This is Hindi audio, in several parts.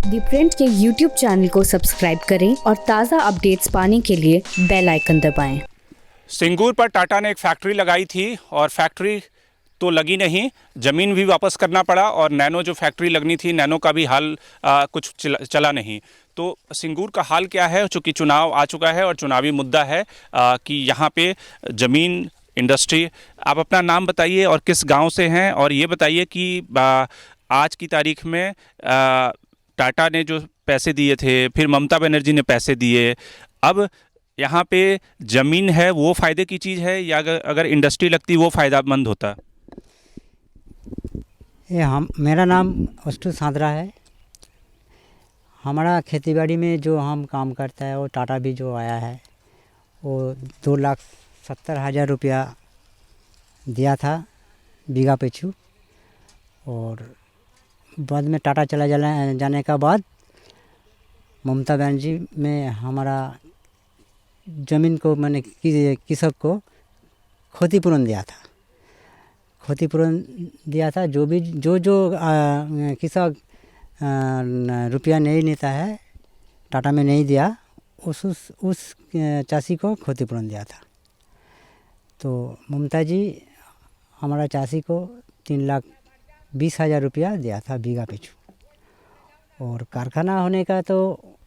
दी प्रिंट के YouTube चैनल को सब्सक्राइब करें और ताज़ा अपडेट्स पाने के लिए बेल आइकन दबाएं। सिंगूर पर टाटा ने एक फैक्ट्री लगाई थी और फैक्ट्री तो लगी नहीं, ज़मीन भी वापस करना पड़ा और नैनो जो फैक्ट्री लगनी थी, नैनो का भी हाल कुछ चला नहीं। तो सिंगूर का हाल क्या है? चूँकि चुनाव आ चुका है और चुनावी मुद्दा है कि यहाँ पे ज़मीन, इंडस्ट्री। आप अपना नाम बताइए और किस गांव से हैं, और ये बताइए कि आज की तारीख में टाटा ने जो पैसे दिए थे, फिर ममता बनर्जी ने पैसे दिए, अब यहाँ पे ज़मीन है वो फ़ायदे की चीज़ है या अगर इंडस्ट्री लगती वो फ़ायदेमंद होता? मेरा नाम अष्टू सांदरा है। हमारा खेतीबाड़ी में जो हम काम करता है वो टाटा भी जो आया है वो 2,70,000 रुपया दिया था बीघा पिछू, और बाद में टाटा चला जाने का बाद ममता बनर्जी में हमारा ज़मीन को मैंने कृषक को क्षतिपूर्ति दिया था। क्षतिपूर्ति दिया था। जो कृषक रुपया नहीं लेता है, टाटा में नहीं दिया, उस चाषी को क्षतिपूर्ति दिया था। तो ममता जी हमारा चाषी को 3,20,000 रुपया दिया था बीघा पिछू। और कारखाना होने का तो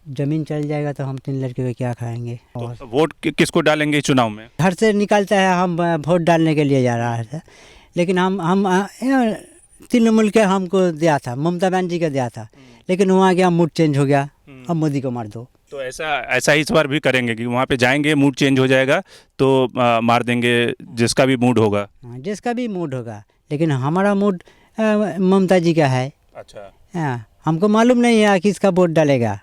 ज़मीन चल जाएगा तो हम 3 लड़के को क्या खाएंगे। और तो वोट किसको डालेंगे चुनाव में? घर से निकलता है, हम वोट डालने के लिए जा रहा है, लेकिन हम तृणमूल के हमको दिया था, ममता बनर्जी का दिया था, लेकिन वहाँ गया मूड चेंज हो गया, अब मोदी को मार दो। तो ऐसा ही इस बार भी करेंगे कि वहाँ पे जाएंगे, मूड चेंज हो जाएगा तो मार देंगे जिसका भी मूड होगा। जिसका भी मूड होगा, लेकिन हमारा मूड ममता जी का है। अच्छा। हमको मालूम नहीं है किसका वोट डालेगा,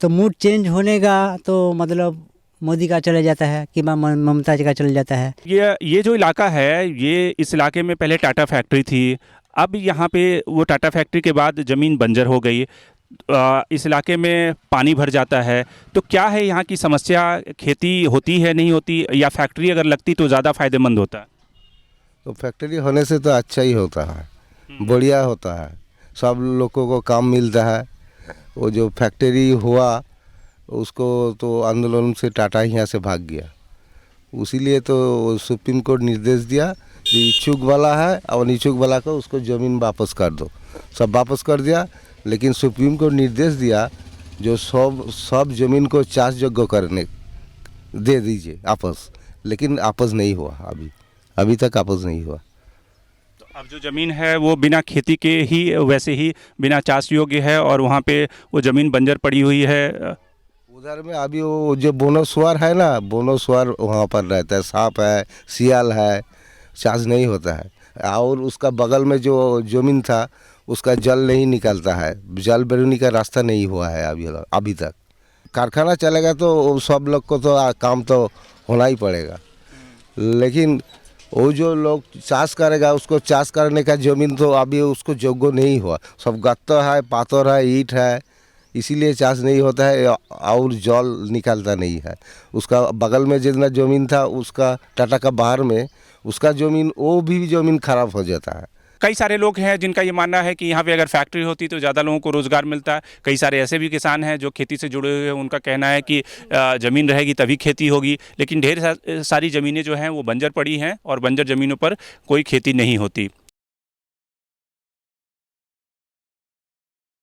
तो मूड चेंज होने का तो मतलब मोदी का चले जाता है कि ममता जी का चले जाता है। ये जो इलाका है, ये इस इलाके में पहले टाटा फैक्ट्री थी, अब यहाँ पे वो टाटा फैक्ट्री के बाद ज़मीन बंजर हो गई, इस इलाके में पानी भर जाता है। तो क्या है यहाँ की समस्या? खेती होती है, नहीं होती, या फैक्ट्री अगर लगती तो ज़्यादा फ़ायदेमंद होता? तो फैक्ट्री होने से तो अच्छा ही होता है, बढ़िया होता है, सब लोगों को काम मिलता है। वो जो फैक्ट्री हुआ उसको तो आंदोलन से टाटा यहाँ से भाग गया, उसीलिए तो सुप्रीम कोर्ट निर्देश दिया कि इच्छुक वाला है और इच्छुक वाला को उसको ज़मीन वापस कर दो। सब वापस कर दिया, लेकिन सुप्रीम कोर्ट निर्देश दिया जो सब ज़मीन को चाष योग्य करने दे दीजिए आपस, लेकिन आपस नहीं हुआ, अभी तक आपस नहीं हुआ। तो अब जो ज़मीन है वो बिना खेती के ही वैसे ही बिना चाष योग्य है और वहाँ पे वो ज़मीन बंजर पड़ी हुई है। उधर में अभी वो जो बोनोसवार है ना, बोनोसवार वहाँ पर रहता है, सांप है, सियाल है, चाष नहीं होता है। और उसका बगल में जो ज़मीन था उसका जल नहीं निकलता है, जल बेरुनी का रास्ता नहीं हुआ है अभी तक। कारखाना चलेगा तो सब लोग को तो काम तो होना ही पड़ेगा, लेकिन वो जो लोग चाष करेगा उसको चाष करने का ज़मीन तो अभी उसको योग्य नहीं हुआ। सब गत्ता है, पाथर है, ईंट है, इसीलिए चाष नहीं होता है और जल निकलता नहीं है। उसका बगल में जितना ज़मीन था उसका टाटा का बाहर में उसका ज़मीन, वो भी ज़मीन खराब हो जाता है। कई सारे लोग हैं जिनका ये मानना है कि यहाँ पे अगर फैक्ट्री होती तो ज़्यादा लोगों को रोज़गार मिलता है। कई सारे ऐसे भी किसान हैं जो खेती से जुड़े हुए हैं, उनका कहना है कि ज़मीन रहेगी तभी खेती होगी, लेकिन ढेर सारी ज़मीनें जो हैं वो बंजर पड़ी हैं और बंजर ज़मीनों पर कोई खेती नहीं होती।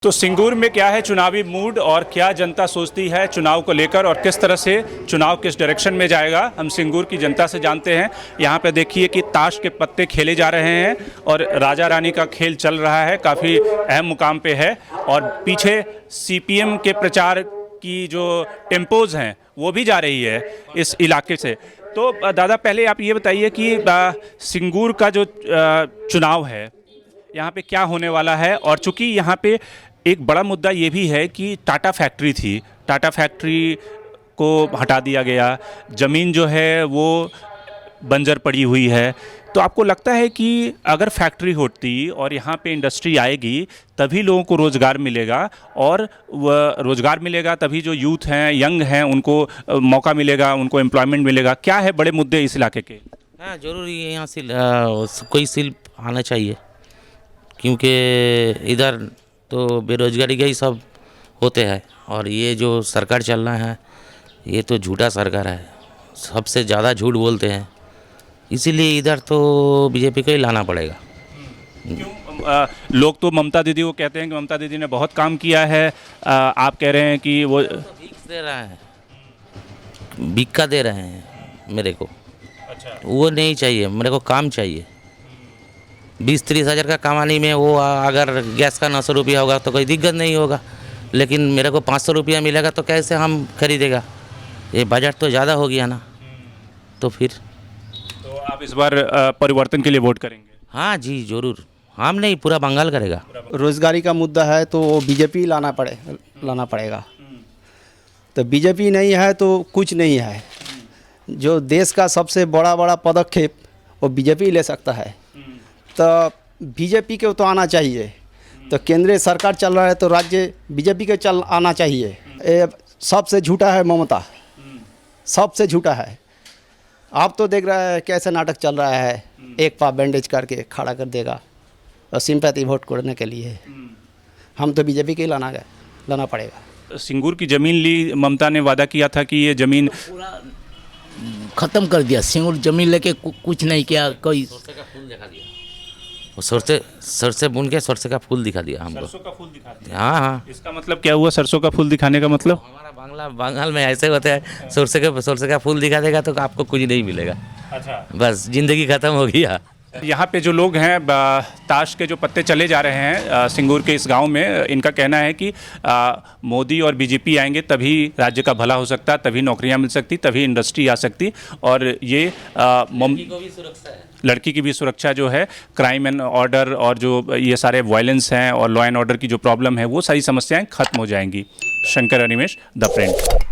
तो सिंगूर में क्या है चुनावी मूड और क्या जनता सोचती है चुनाव को लेकर और किस तरह से चुनाव किस डायरेक्शन में जाएगा, हम सिंगूर की जनता से जानते हैं। यहाँ पे देखिए कि ताश के पत्ते खेले जा रहे हैं और राजा रानी का खेल चल रहा है, काफ़ी अहम मुकाम पे है। और पीछे सीपीएम के प्रचार की जो टेम्पोज हैं वो भी जा रही है इस इलाके से। तो दादा पहले आप ये बताइए कि सिंगूर का जो चुनाव है यहाँ पे क्या होने वाला है, और चूँकि यहाँ पे एक बड़ा मुद्दा ये भी है कि टाटा फैक्ट्री थी, टाटा फैक्ट्री को हटा दिया गया, ज़मीन जो है वो बंजर पड़ी हुई है। तो आपको लगता है कि अगर फैक्ट्री होती और यहाँ पे इंडस्ट्री आएगी तभी लोगों को रोज़गार मिलेगा, और वह रोज़गार मिलेगा तभी जो यूथ हैं, यंग हैं, उनको मौका मिलेगा, उनको एम्प्लॉयमेंट मिलेगा? क्या है बड़े मुद्दे इस इलाके के? हाँ ज़रूरी है, यहाँ से कोई शिल्प आना चाहिए, क्योंकि इधर तो बेरोजगारी का ही सब होते हैं। और ये जो सरकार चल रहा है ये तो झूठा सरकार है, सबसे ज़्यादा झूठ बोलते हैं, इसीलिए इधर तो बीजेपी को ही लाना पड़ेगा। लोग तो ममता दीदी को कहते हैं कि ममता दीदी ने बहुत काम किया है, आप कह रहे हैं कि वो भीख दे रहा है, भिक्का दे रहे हैं मेरे को। अच्छा, वो नहीं चाहिए, मेरे को काम चाहिए। 20-30 हज़ार का कमाने में वो अगर गैस का 900 रुपया होगा तो कोई दिक्कत नहीं होगा, लेकिन मेरे को 500 रुपया मिलेगा तो कैसे हम खरीदेगा? ये बजट तो ज़्यादा हो गया ना। तो फिर तो आप इस बार परिवर्तन के लिए वोट करेंगे? हाँ जी ज़रूर, हम नहीं पूरा बंगाल करेगा। रोज़गारी का मुद्दा है तो बीजेपी लाना पड़ेगा। तो बीजेपी नहीं है तो कुछ नहीं है। जो देश का सबसे बड़ा पदक्षेप वो बीजेपी ले सकता है, तो बीजेपी को तो आना चाहिए। तो केंद्रीय सरकार चल रहा है तो राज्य बीजेपी के चल आना चाहिए। ये सबसे झूठा है ममता, सबसे झूठा है। आप तो देख रहे हैं कैसे नाटक चल रहा है, एक पाव बैंडेज करके खड़ा कर देगा और सिंपैथी वोट करने के लिए। हम तो बीजेपी के ही लाना पड़ेगा। सिंगूर की ज़मीन ली, ममता ने वादा किया था कि ये ज़मीन ख़त्म कर दिया। सिंगूर ज़मीन लेके कुछ नहीं किया। कोई सरसे का फूल दिखा दिया, वो सरसे बुन के सरसे का फूल दिखा दिया हमको। सरसों का फूल दिखा दिया। हाँ हाँ, इसका मतलब क्या हुआ, सरसों का फूल दिखाने का मतलब? हमारा बंगाल में ऐसे होता है, सरसे का फूल दिखा देगा तो आपको कुछ नहीं मिलेगा। अच्छा, बस ज़िंदगी ख़त्म हो गया। यहाँ पे जो लोग हैं ताश के जो पत्ते चले जा रहे हैं सिंगूर के इस गांव में, इनका कहना है कि मोदी और बीजेपी आएंगे तभी राज्य का भला हो सकता, तभी नौकरियां मिल सकती, तभी इंडस्ट्री आ सकती। और ये लड़की की भी सुरक्षा जो है, क्राइम एंड ऑर्डर और जो ये सारे वायलेंस हैं और लॉ एंड ऑर्डर की जो प्रॉब्लम है वो सारी समस्याएं खत्म हो जाएंगी। Shankar Animesh, the friend.